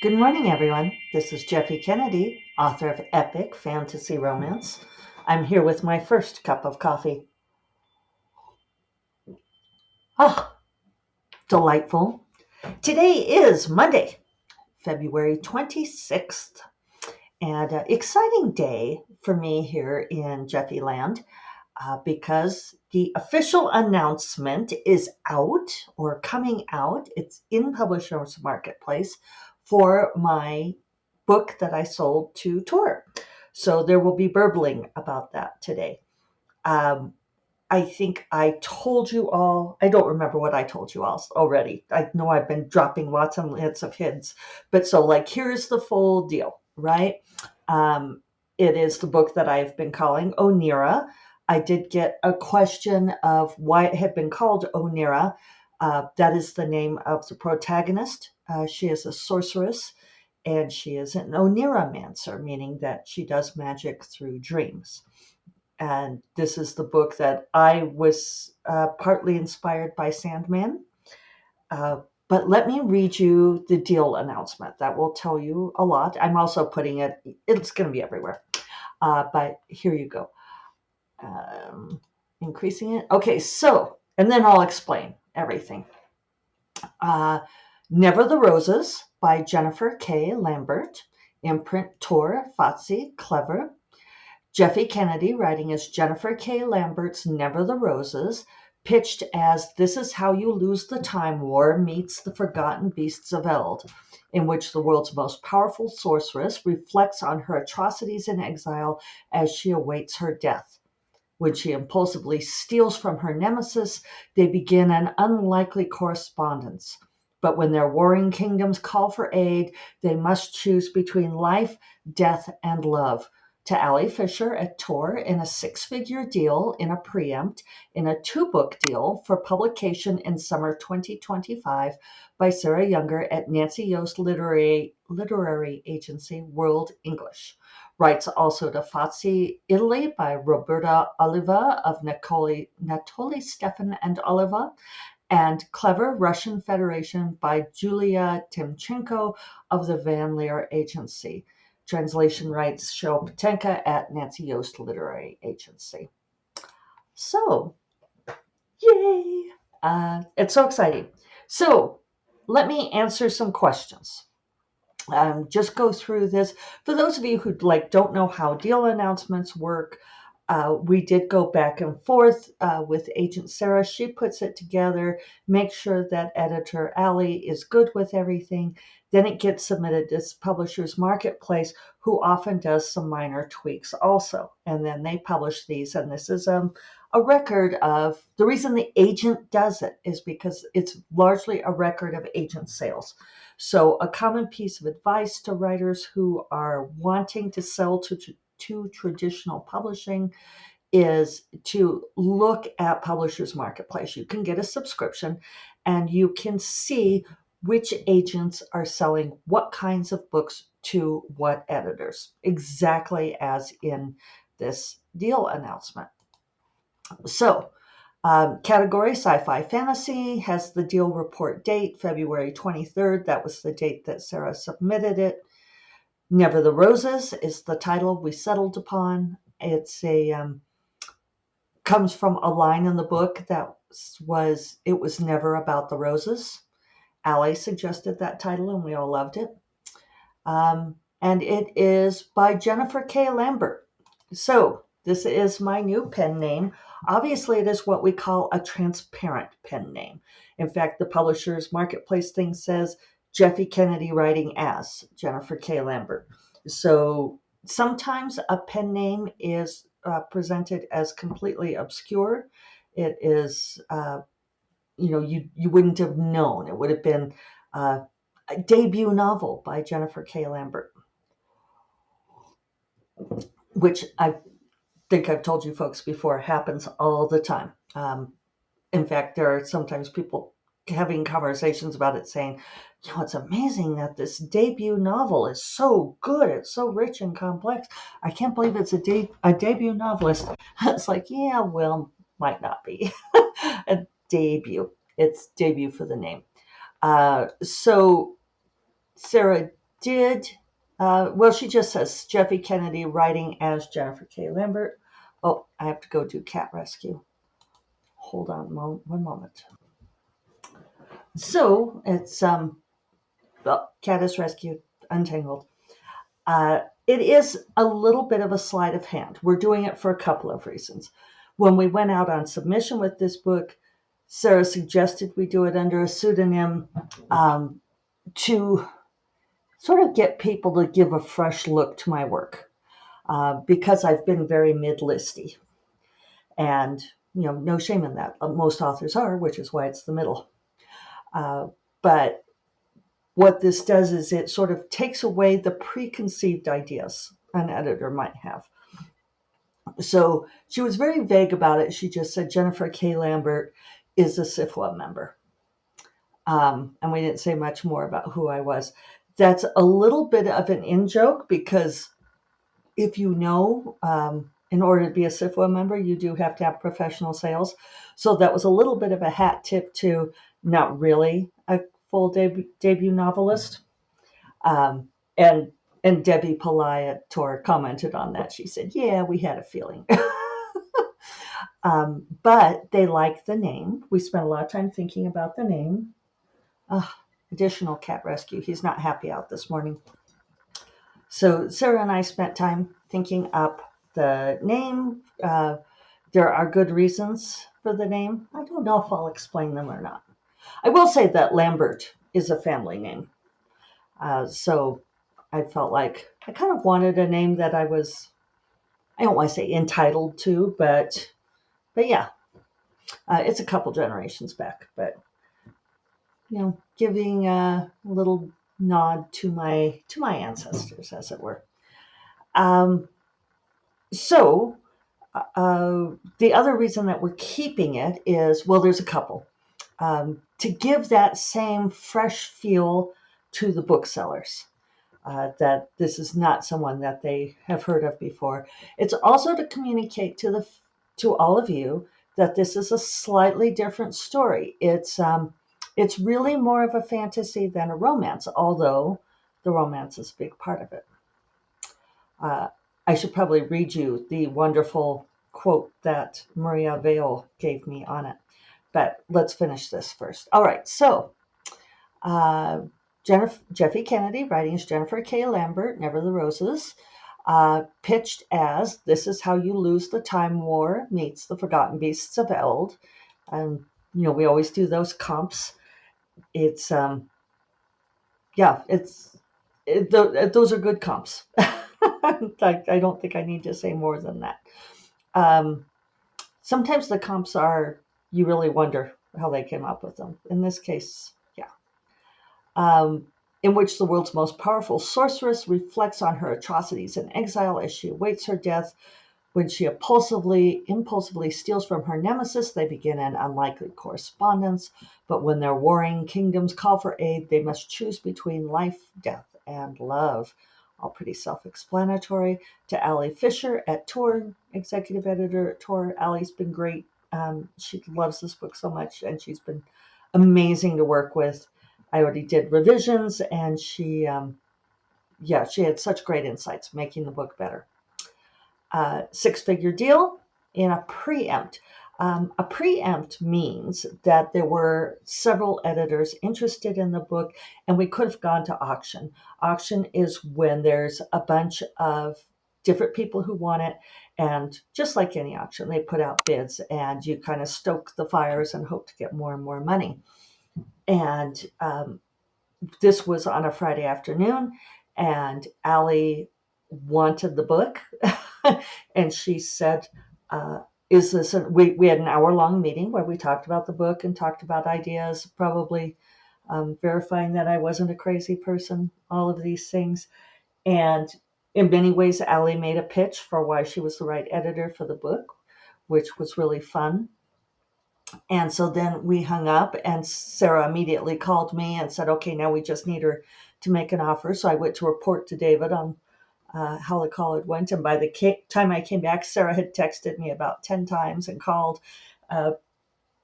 Good morning, everyone. This is Jeffy Kennedy, author of epic fantasy romance. I'm here with my first cup of coffee. Ah, delightful. Today is Monday, February 26th, and exciting day for me here in Jeffy Land because the official announcement is out or coming out. It's in Publishers Marketplace for my book that I sold to Tor. So there will be burbling about that today. Um, I think I told you all, I don't remember what I told you all already. I know I've been dropping lots and lots of hints. But so, like, here's the full deal, right? Um, it is the book that I've been calling Onira. I did get a question of why it had been called Onira. That is the name of the protagonist. She is a sorceress and she is an Oniramancer, meaning that she does magic through dreams. And this is the book that I was partly inspired by Sandman. Uh, but let me read you the deal announcement. That will tell you a lot. I'm also putting it, it's going to be everywhere. But here you go. Um, Increasing it. Okay, so, and then I'll explain everything. Uh, Never the Roses by Jennifer K. Lambert. Imprint Tor, Fatsi, Clever. Jeffy Kennedy, writing as Jennifer K. Lambert's Never the Roses, pitched as This Is How You Lose the Time War meets The Forgotten Beasts of Eld, in which the world's most powerful sorceress reflects on her atrocities in exile as she awaits her death. When she impulsively steals from her nemesis, they begin an unlikely correspondence. But when their warring kingdoms call for aid, they must choose between life, death, and love. To Ali Fisher at Tor in a six-figure deal in a preempt in a two-book deal for publication in summer 2025 by Sarah Younger at Nancy Yost Literary Agency World English. Rights also to Fazzi Italy by Roberta Oliva of Natoli Stefan and Oliva, and Clever Russian Federation by Julia Timchenko of the Van Leer Agency. Translation rights show Patenka at Nancy Yost Literary Agency. So, yay! It's so exciting. So, let me answer some questions. Just go through this. For those of you who don't know how deal announcements work, we did go back and forth with Agent Sarah. She puts it together, makes sure that editor Ali is good with everything. Then it gets submitted to Publishers Marketplace, who often does some minor tweaks also. And then they publish these. And this is a record of the reason the agent does it is because it's largely a record of agent sales. So, a common piece of advice to writers who are wanting to sell to traditional publishing is to look at Publishers Marketplace. You can get a subscription and you can see which agents are selling what kinds of books to what editors, exactly as in this deal announcement. So, category sci-fi fantasy has the deal report date, February 23rd. That was the date that Sarah submitted it. Never the Roses is the title we settled upon. It's a comes from a line in the book that was it was never about the roses. Ali suggested that title, and we all loved it. And it is by Jennifer K. Lambert. So this is my new pen name. Obviously, it is what we call a transparent pen name. In fact, the Publishers Marketplace thing says Jeffy Kennedy writing as Jennifer K. Lambert. So sometimes a pen name is presented as completely obscure. It is, you wouldn't have known. It would have been a debut novel by Jennifer K. Lambert, which I think I've told you folks before happens all the time. In fact, there are sometimes people having conversations about it saying, it's amazing that this debut novel is so good. It's so rich and complex. I can't believe it's a debut novelist. It's like, yeah, well, might not be. A debut. It's debut for the name. So Sarah did, well, she just says Jeffy Kennedy writing as Jennifer K. Lambert. Oh, I have to go do cat rescue. Hold on one moment. So it's, well, cat is rescued, untangled. It is a little bit of a sleight of hand. We're doing it for a couple of reasons. When we went out on submission with this book, Sarah suggested we do it under a pseudonym to sort of get people to give a fresh look to my work because I've been very mid-listy. And, no shame in that. Most authors are, which is why it's the middle. But what this does is it sort of takes away the preconceived ideas an editor might have. So she was very vague about it. She just said Jennifer K. Lambert is a SIFWA member. And we didn't say much more about who I was. That's a little bit of an in-joke because if you know, in order to be a SIFWA member, you do have to have professional sales. So that was a little bit of a hat tip to not really a full debut novelist. And Debbie Palayator commented on that. She said, yeah, we had a feeling. But they like the name. We spent a lot of time thinking about the name. Additional cat rescue. He's not happy out this morning. So Sarah and I spent time thinking up the name. There are good reasons for the name. I don't know if I'll explain them or not. I will say that Lambert is a family name. So I felt like I kind of wanted a name that I don't want to say entitled to, but yeah, it's a couple generations back, but giving a little nod to my ancestors, as it were. So the other reason that we're keeping it is, well, there's a couple. To give that same fresh feel to the booksellers. That this is not someone that they have heard of before. It's also to communicate to all of you that this is a slightly different story. It's really more of a fantasy than a romance, although the romance is a big part of it. I should probably read you the wonderful quote that Maria Vale gave me on it, but let's finish this first. All right, so Jeffy Kennedy, writing as Jennifer K. Lambert, Never the Roses, pitched as This Is How You Lose the Time War meets The Forgotten Beasts of Eld. And, we always do those comps. It's, those are good comps. I don't think I need to say more than that. Sometimes the comps are, you really wonder how they came up with them. In this case, in which the world's most powerful sorceress reflects on her atrocities in exile as she awaits her death. When she impulsively steals from her nemesis, they begin an unlikely correspondence. But when their warring kingdoms call for aid, they must choose between life, death, and love. All pretty self-explanatory. To Ali Fisher at Tor, executive editor at Tor. Ali's been great. She loves this book so much, and she's been amazing to work with. I already did revisions, and she had such great insights, making the book better. Six-figure deal in a preempt. A preempt means that there were several editors interested in the book, and we could have gone to auction. Auction is when there's a bunch of different people who want it, and just like any auction, they put out bids, and you kind of stoke the fires and hope to get more and more money. And this was on a Friday afternoon, and Ali wanted the book. And she said, is this, we had an hour-long meeting where we talked about the book and talked about ideas, probably verifying that I wasn't a crazy person, all of these things. And in many ways, Ali made a pitch for why she was the right editor for the book, which was really fun. And so then we hung up, and Sarah immediately called me and said, okay, now we just need her to make an offer. So I went to report to David on how the call had went. And by the time I came back, Sarah had texted me about 10 times and called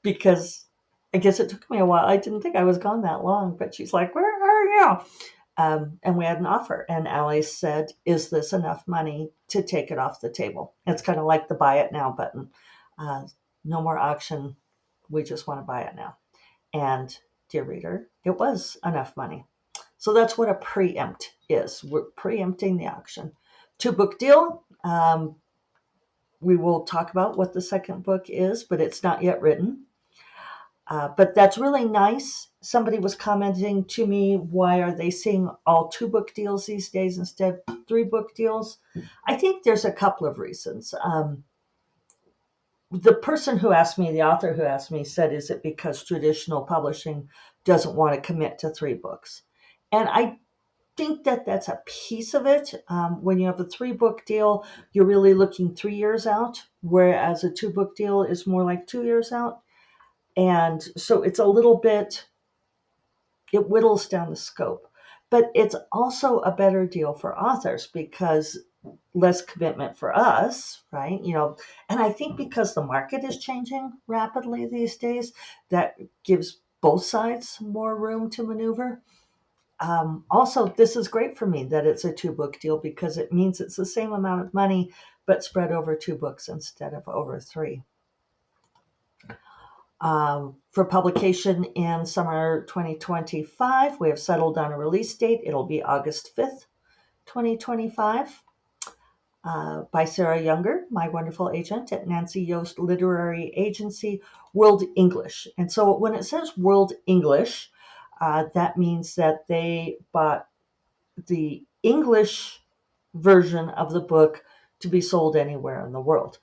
because I guess it took me a while. I didn't think I was gone that long, but she's like, where are you? And we had an offer. And Allie said, "Is this enough money to take it off the table?" It's kind of like the buy it now button. Uh, no more auction. We just want to buy it now. And, dear reader, it was enough money. So that's what a preempt is. We're preempting the auction. Two book deal. We will talk about what the second book is, but it's not yet written. But that's really nice. Somebody was commenting to me, why are they seeing all two book deals these days instead of three book deals? I think there's a couple of reasons. The person who asked me, the author who asked me, said, is it because traditional publishing doesn't want to commit to three books? And I think that that's a piece of it. When you have a three book deal, you're really looking 3 years out, whereas a two book deal is more like 2 years out. And so it's a little bit, it whittles down the scope. But it's also a better deal for authors because less commitment for us, right? And I think because the market is changing rapidly these days, that gives both sides more room to maneuver. Also, this is great for me that it's a two book deal because it means it's the same amount of money, but spread over two books instead of over three. For publication in summer 2025, we have settled on a release date. It'll be August 5th, 2025, by Sarah Younger, my wonderful agent at Nancy Yost Literary Agency, World English. And so when it says World English, that means that they bought the English version of the book to be sold anywhere in the world.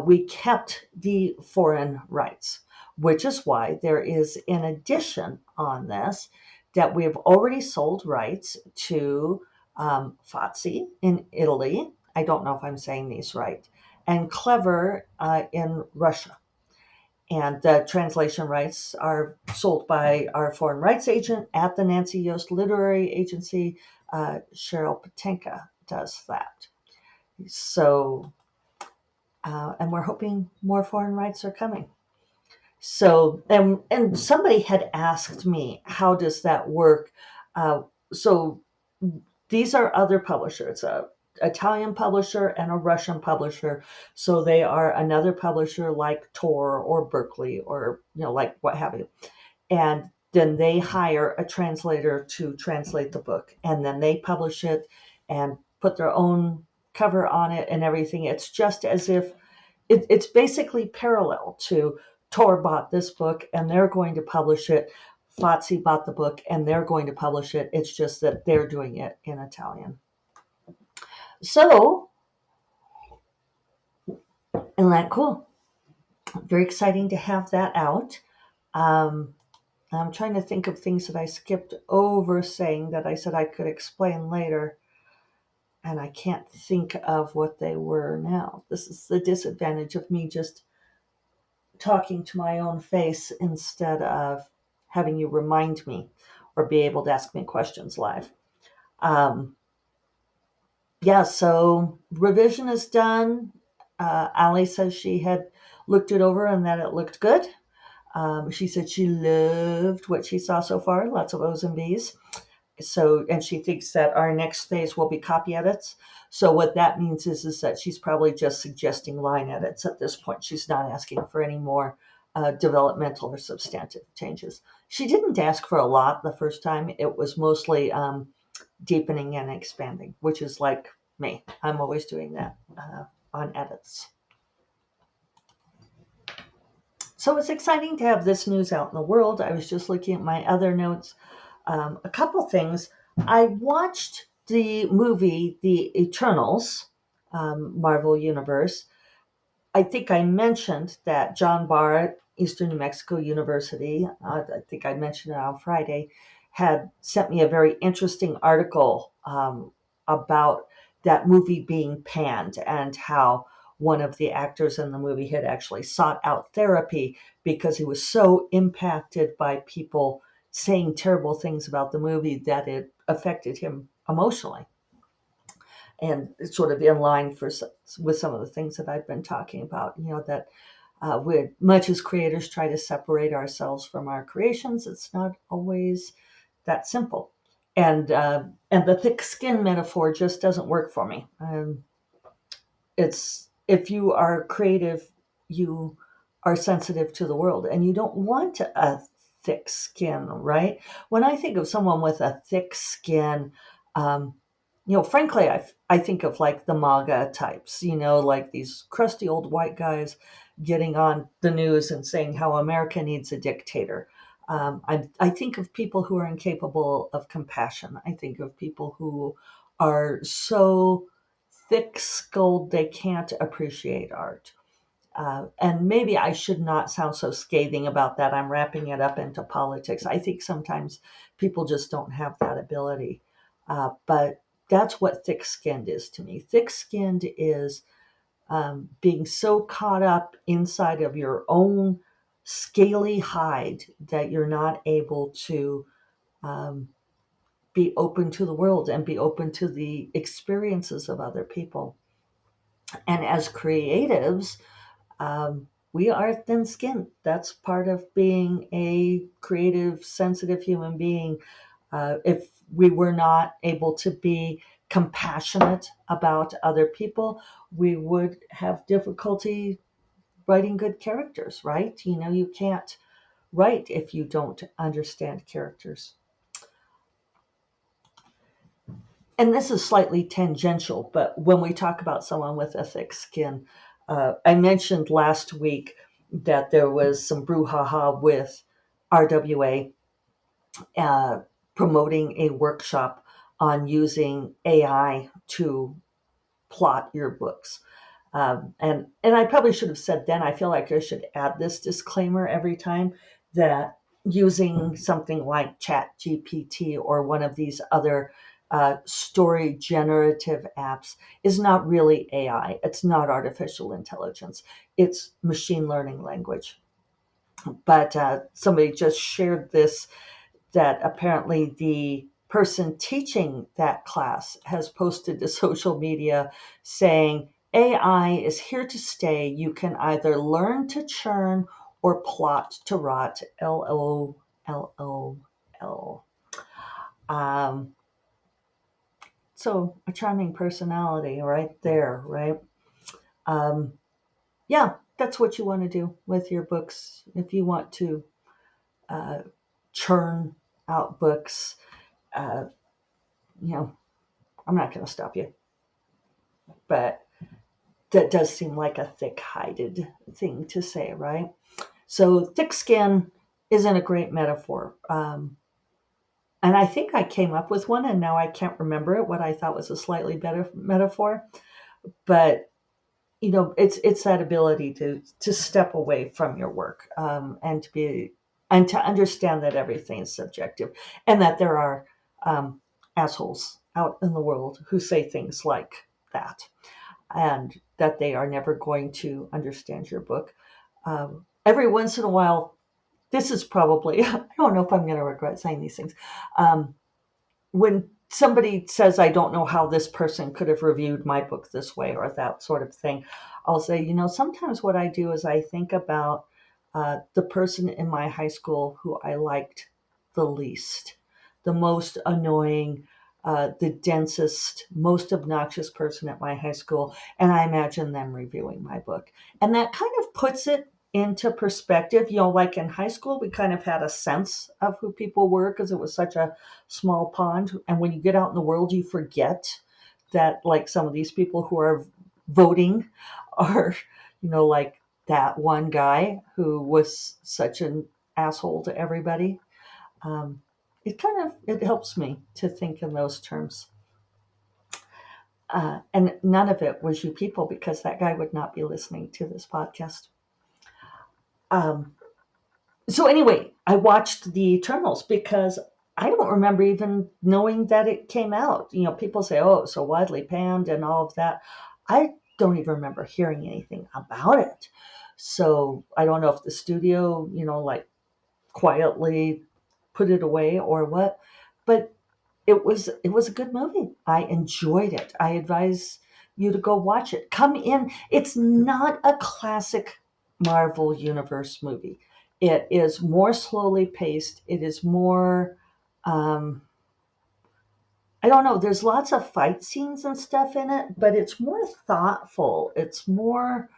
We kept the foreign rights, which is why there is an addition on this that we have already sold rights to Fazzi in Italy. I don't know if I'm saying these right, and Clever in Russia. And the translation rights are sold by our foreign rights agent at the Nancy Yost Literary Agency. Cheryl Patenka does that. So, and we're hoping more foreign rights are coming. So, and somebody had asked me, how does that work? So these are other publishers, a Italian publisher and a Russian publisher. So they are another publisher like Tor or Berkeley or, like what have you. And then they hire a translator to translate the book. And then they publish it and put their own cover on it and everything. It's just as if it's basically parallel to Tor bought this book and they're going to publish it. Fazzi bought the book and they're going to publish it. It's just that they're doing it in Italian. So, isn't that cool? Very exciting to have that out. I'm trying to think of things that I skipped over saying that I said I could explain later, and I can't think of what they were now. This is the disadvantage of me just talking to my own face instead of having you remind me or be able to ask me questions live. Yeah, so revision is done. Allie says she had looked it over and that it looked good. She said she loved what she saw so far, lots of O's and B's. So, and she thinks that our next phase will be copy edits. So what that means is that she's probably just suggesting line edits at this point. She's not asking for any more developmental or substantive changes. She didn't ask for a lot the first time. It was mostly deepening and expanding, which is like me. I'm always doing that on edits. So it's exciting to have this news out in the world. I was just looking at my other notes. A couple things. I watched the movie The Eternals, Marvel Universe. I think I mentioned that John Barr at Eastern New Mexico University, I think I mentioned it on Friday, had sent me a very interesting article about that movie being panned and how one of the actors in the movie had actually sought out therapy because he was so impacted by people saying terrible things about the movie that it affected him emotionally. And it's sort of in line with some of the things that I've been talking about, that we much as creators try to separate ourselves from our creations, it's not always that simple. And the thick skin metaphor just doesn't work for me. It's if you are creative, you are sensitive to the world, and you don't want a thick skin, right? When I think of someone with a thick skin, um, frankly, I think of like the MAGA types, like these crusty old white guys getting on the news and saying how America needs a dictator. I think of people who are incapable of compassion. I think of people who are so thick skulled they can't appreciate art. And maybe I should not sound so scathing about that. I'm wrapping it up into politics. I think sometimes people just don't have that ability. But that's what thick skinned is to me. Thick skinned is being so caught up inside of your own scaly hide that you're not able to um, be open to the world and be open to the experiences of other people. And as creatives, we are thin skinned. That's part of being a creative, sensitive human being. If we were not able to be compassionate about other people, we would have difficulty writing good characters, right? You can't write if you don't understand characters. And this is slightly tangential, but when we talk about someone with a thick skin, I mentioned last week that there was some brouhaha with RWA uh, promoting a workshop on using AI to plot your books. And I probably should have said then, I feel like I should add this disclaimer every time that using something like Chat GPT or one of these other story generative apps is not really AI. It's not artificial intelligence. It's machine learning language. But somebody just shared this that apparently the person teaching that class has posted to social media saying AI is here to stay. You can either learn to churn or plot to rot. LOL. Um, so a charming personality right there, right? Um, yeah, that's what you want to do with your books. If you want to uh, churn out books, uh, you know, I'm not going to stop you, but that does seem like a thick-hided thing to say, right? So thick skin isn't a great metaphor. And I think I came up with one, and now I can't remember it. What I thought was a slightly better metaphor, but it's that ability to step away from your work and to understand that everything is subjective, and that there are um, assholes out in the world who say things like that, and that they are never going to understand your book. Every once in a while, this is probably, I don't know if I'm going to regret saying these things. Um, when somebody says, I don't know how this person could have reviewed my book this way or that sort of thing, I'll say, sometimes what I do is I think about the person in my high school who I liked the least, the most annoying, the densest, most obnoxious person at my high school, and I imagine them reviewing my book. And that kind of puts it into perspective. Like in high school, we kind of had a sense of who people were because it was such a small pond. And when you get out in the world, you forget that, like, some of these people who are voting are, like that one guy who was such an asshole to everybody. Um, it helps me to think in those terms. And none of it was you people, because that guy would not be listening to this podcast. Um, so anyway, I watched the Eternals because I don't remember even knowing that it came out. People say, "Oh, it's so widely panned" and all of that. I don't even remember hearing anything about it. So I don't know if the studio, like quietly put it away or what. But it was a good movie. I enjoyed it. I advise you to go watch it. Come in. It's not a classic Marvel Universe movie. It is more slowly paced. It is more. Um, I don't know, there's lots of fight scenes and stuff in it, but it's more thoughtful. It's more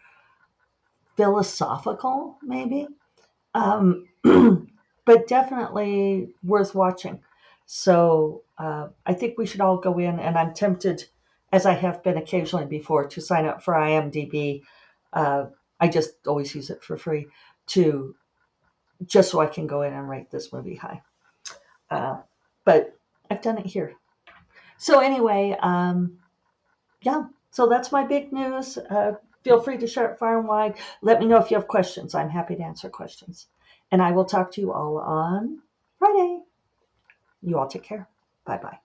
philosophical, maybe. Um, but definitely worth watching. So I think we should all go in, and I'm tempted, as I have been occasionally before, to sign up for IMDb. Uh, I just always use it for free to just so I can go in and rate this movie high. Uh, but I've done it here. So anyway, yeah. So that's my big news. Feel free to share it far and wide. Let me know if you have questions. I'm happy to answer questions. And I will talk to you all on Friday. You all take care. Bye bye.